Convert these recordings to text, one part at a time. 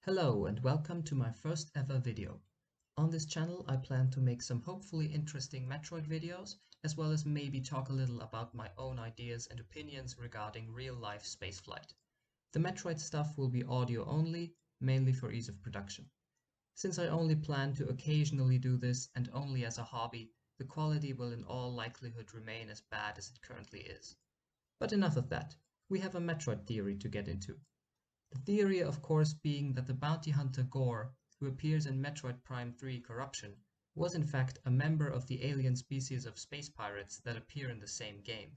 Hello and welcome to my first ever video. On this channel I plan to make some hopefully interesting Metroid videos, as well as maybe talk a little about my own ideas and opinions regarding real-life spaceflight. The Metroid stuff will be audio only, mainly for ease of production. Since I only plan to occasionally do this and only as a hobby, the quality will in all likelihood remain as bad as it currently is. But enough of that, we have a Metroid theory to get into. The theory, of course, being that the bounty hunter Ghor, who appears in Metroid Prime 3 Corruption, was in fact a member of the alien species of space pirates that appear in the same game.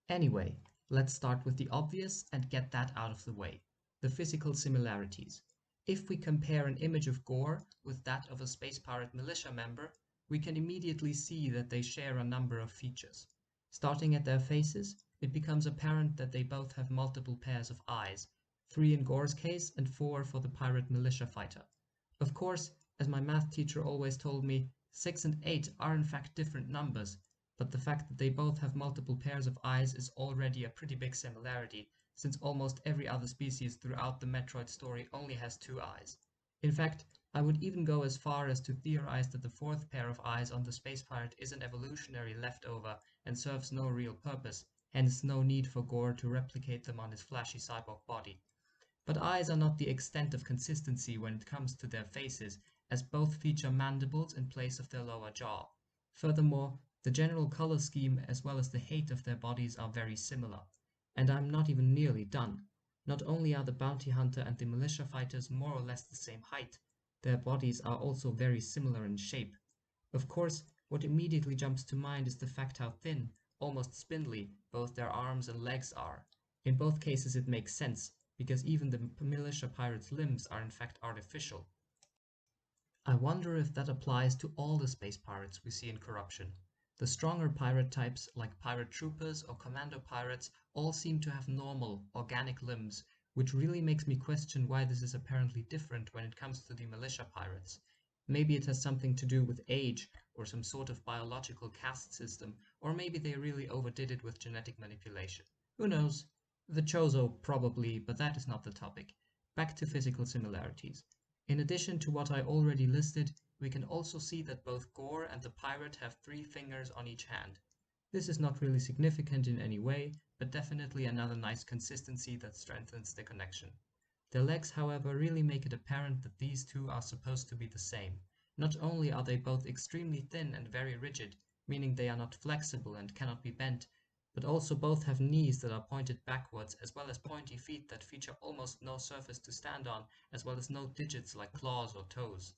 Anyway, let's start with the obvious and get that out of the way, the physical similarities. If we compare an image of Ghor with that of a space pirate militia member, we can immediately see that they share a number of features. Starting at their faces, it becomes apparent that they both have multiple pairs of eyes, 3 in Ghor's case and 4 for the pirate militia fighter. Of course, as my math teacher always told me, 6 and 8 are in fact different numbers, but the fact that they both have multiple pairs of eyes is already a pretty big similarity, since almost every other species throughout the Metroid story only has 2 eyes. In fact, I would even go as far as to theorize that the 4th pair of eyes on the space pirate is an evolutionary leftover and serves no real purpose, hence no need for Ghor to replicate them on his flashy cyborg body. But eyes are not the extent of consistency when it comes to their faces, as both feature mandibles in place of their lower jaw. Furthermore, the general color scheme as well as the height of their bodies are very similar. And I'm not even nearly done. Not only are the bounty hunter and the militia fighters more or less the same height, their bodies are also very similar in shape. Of course, what immediately jumps to mind is the fact how thin, almost spindly, both their arms and legs are. In both cases it makes sense, because even the militia pirate's limbs are in fact artificial. I wonder if that applies to all the space pirates we see in Corruption. The stronger pirate types, like pirate troopers or commando pirates, all seem to have normal, organic limbs, which really makes me question why this is apparently different when it comes to the militia pirates. Maybe it has something to do with age, or some sort of biological caste system, or maybe they really overdid it with genetic manipulation. Who knows? The Chozo probably, but that is not the topic. Back to physical similarities. In addition to what I already listed, we can also see that both Ghor and the pirate have 3 fingers on each hand. This is not really significant in any way, but definitely another nice consistency that strengthens the connection. Their legs, however, really make it apparent that these two are supposed to be the same. Not only are they both extremely thin and very rigid, meaning they are not flexible and cannot be bent, but also both have knees that are pointed backwards, as well as pointy feet that feature almost no surface to stand on, as well as no digits like claws or toes.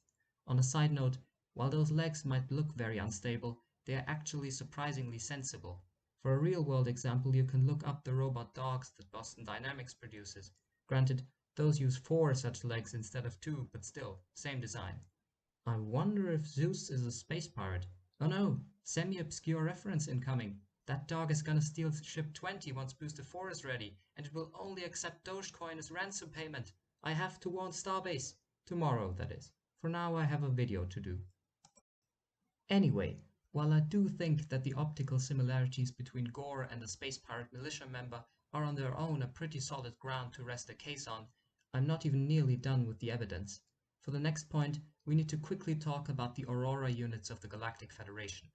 On a side note, while those legs might look very unstable, they are actually surprisingly sensible. For a real-world example, you can look up the robot dogs that Boston Dynamics produces. Granted, those use 4 such legs instead of 2, but still, same design. I wonder if Zeus is a space pirate. Oh no, semi-obscure reference incoming. That dog is gonna steal ship 20 once Booster 4 is ready, and it will only accept Dogecoin as ransom payment. I have to warn Starbase. Tomorrow, that is. For now I have a video to do. Anyway, while I do think that the optical similarities between Ghor and a space pirate militia member are on their own a pretty solid ground to rest a case on, I'm not even nearly done with the evidence. For the next point, we need to quickly talk about the Aurora units of the Galactic Federation.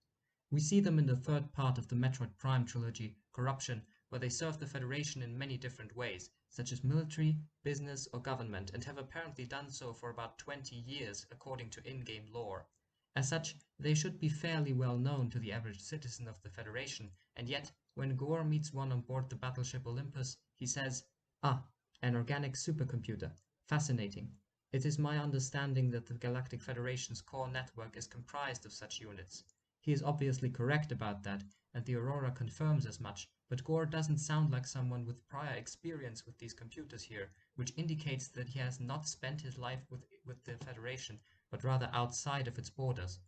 We see them in the 3rd part of the Metroid Prime trilogy, Corruption, where they serve the Federation in many different ways, such as military, business, or government, and have apparently done so for about 20 years according to in-game lore. As such, they should be fairly well known to the average citizen of the Federation, and yet, when Ghor meets one on board the battleship Olympus, he says, "Ah, an organic supercomputer. Fascinating. It is my understanding that the Galactic Federation's core network is comprised of such units." He is obviously correct about that, and the Aurora confirms as much, but Ghor doesn't sound like someone with prior experience with these computers here, which indicates that he has not spent his life with the Federation, but rather outside of its borders.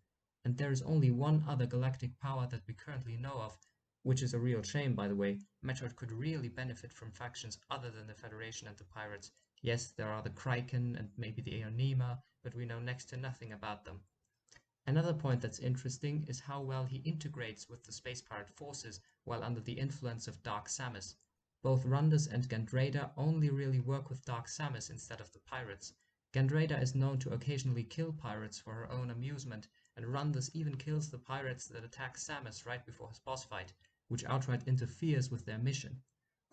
And there is only one other galactic power that we currently know of, which is a real shame, by the way. Metroid could really benefit from factions other than the Federation and the Pirates. Yes, there are the Kraken and maybe the Aonima, but we know next to nothing about them. Another point that's interesting is how well he integrates with the space pirate forces while under the influence of Dark Samus. Both Rundus and Gandrada only really work with Dark Samus instead of the pirates. Gandrada is known to occasionally kill pirates for her own amusement, and Rundus even kills the pirates that attack Samus right before his boss fight, which outright interferes with their mission.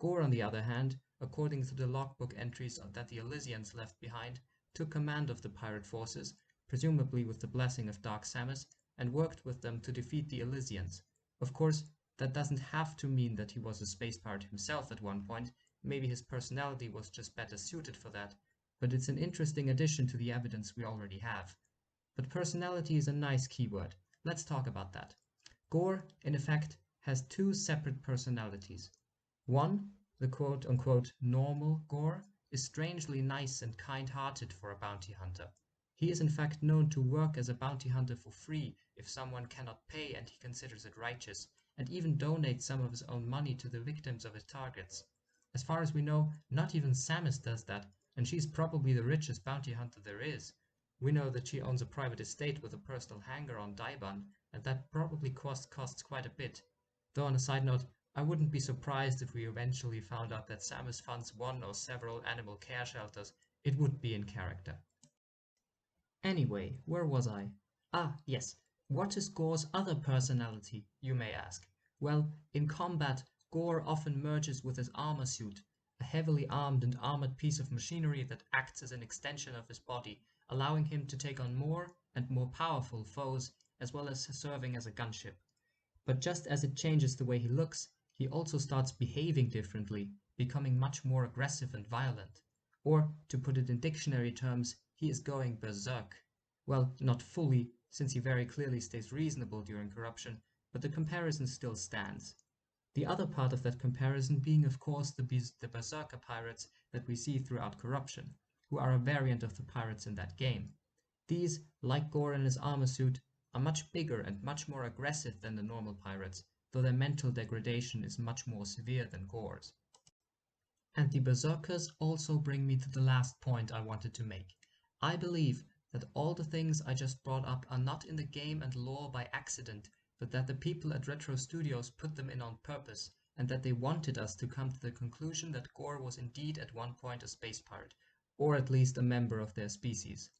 Ghor, on the other hand, according to the logbook entries that the Elysians left behind, took command of the pirate forces, presumably with the blessing of Dark Samus, and worked with them to defeat the Elysians. Of course, that doesn't have to mean that he was a space pirate himself at one point. Maybe his personality was just better suited for that, but it's an interesting addition to the evidence we already have. But personality is a nice keyword. Let's talk about that. Ghor, in effect, has two separate personalities. One, the quote-unquote normal Ghor, is strangely nice and kind-hearted for a bounty hunter. He is in fact known to work as a bounty hunter for free if someone cannot pay and he considers it righteous, and even donate some of his own money to the victims of his targets. As far as we know, not even Samus does that, and she's probably the richest bounty hunter there is. We know that she owns a private estate with a personal hangar on Daiban, and that probably costs quite a bit. Though on a side note, I wouldn't be surprised if we eventually found out that Samus funds one or several animal care shelters. It would be in character. Anyway, where was I? Ah, yes. What is Ghor's other personality, you may ask? Well, in combat, Ghor often merges with his armor suit, a heavily armed and armored piece of machinery that acts as an extension of his body, allowing him to take on more and more powerful foes, as well as serving as a gunship. But just as it changes the way he looks, he also starts behaving differently, becoming much more aggressive and violent. Or, to put it in dictionary terms, he is going berserk. Well, not fully, since he very clearly stays reasonable during corruption, but the comparison still stands. The other part of that comparison being, of course, the berserker pirates that we see throughout corruption, who are a variant of the pirates in that game. These, like Ghor in his armor suit, are much bigger and much more aggressive than the normal pirates, though their mental degradation is much more severe than Ghor's. And the Berserkers also bring me to the last point I wanted to make. I believe that all the things I just brought up are not in the game and lore by accident, but that the people at Retro Studios put them in on purpose, and that they wanted us to come to the conclusion that Ghor was indeed at one point a space pirate, or at least a member of their species.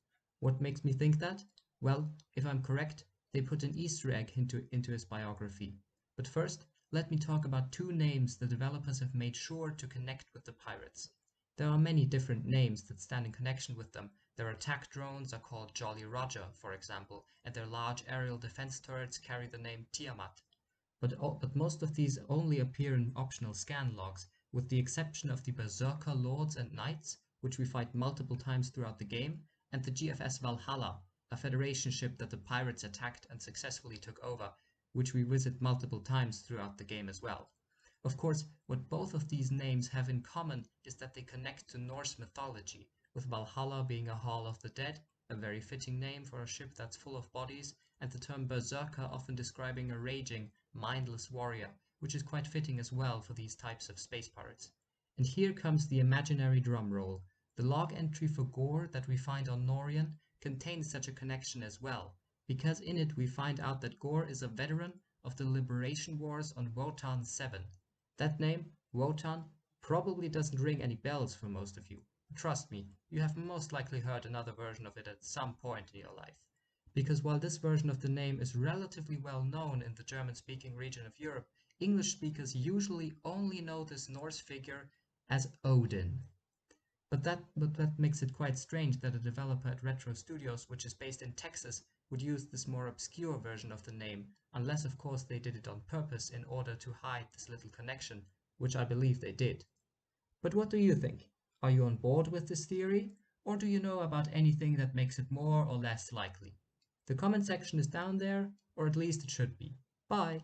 What makes me think that? Well, if I'm correct, they put an Easter egg into his biography. But first, let me talk about two names the developers have made sure to connect with the pirates. There are many different names that stand in connection with them. Their attack drones are called Jolly Roger, for example, and their large aerial defense turrets carry the name Tiamat. But most of these only appear in optional scan logs, with the exception of the Berserker Lords and Knights, which we fight multiple times throughout the game, and the GFS Valhalla, a Federation ship that the pirates attacked and successfully took over, which we visit multiple times throughout the game as well. Of course, what both of these names have in common is that they connect to Norse mythology, with Valhalla being a Hall of the Dead, a very fitting name for a ship that's full of bodies, and the term Berserker often describing a raging, mindless warrior, which is quite fitting as well for these types of space pirates. And here comes the imaginary drum roll. The log entry for Ghor that we find on Norian contains such a connection as well, because in it we find out that Ghor is a veteran of the liberation wars on Wotan 7. That name, Wotan, probably doesn't ring any bells for most of you. Trust me, you have most likely heard another version of it at some point in your life. Because while this version of the name is relatively well known in the German-speaking region of Europe, English speakers usually only know this Norse figure as Odin. But that makes it quite strange that a developer at Retro Studios, which is based in Texas, would use this more obscure version of the name, unless of course they did it on purpose in order to hide this little connection, which I believe they did. But what do you think? Are you on board with this theory, or do you know about anything that makes it more or less likely? The comment section is down there, or at least it should be. Bye!